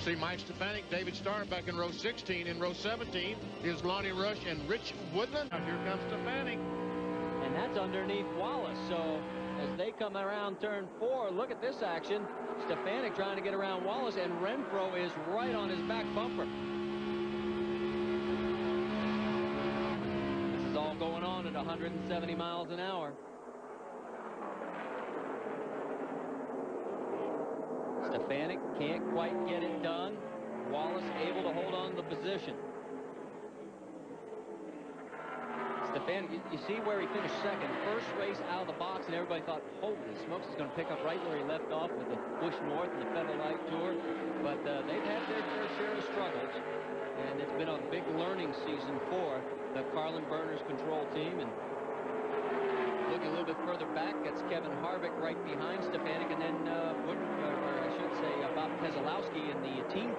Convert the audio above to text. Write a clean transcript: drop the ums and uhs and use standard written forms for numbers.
See Mike Stefanik, David Starr back in row 16. In row 17 is Lonnie Rush and Rich Woodland. Now here comes Stefanik. And that's underneath Wallace. So as they come around turn 4, look at this action. Stefanik trying to get around Wallace, and Renfro is right on his back bumper. This is all going on at 170 miles an hour. Stefanik can't quite get it done. Wallace able to hold on to the position. Stefanik, you see where he finished second. First race out of the box, and everybody thought, holy smokes, he's going to pick up right where he left off with the Busch North and the Featherlight Tour. But they've had their fair share of struggles, and it's been a big learning season for the Carlin Burners control team. And looking a little bit further back, that's Kevin Harvick right behind Stefanik, and then Bob Keselowski in the team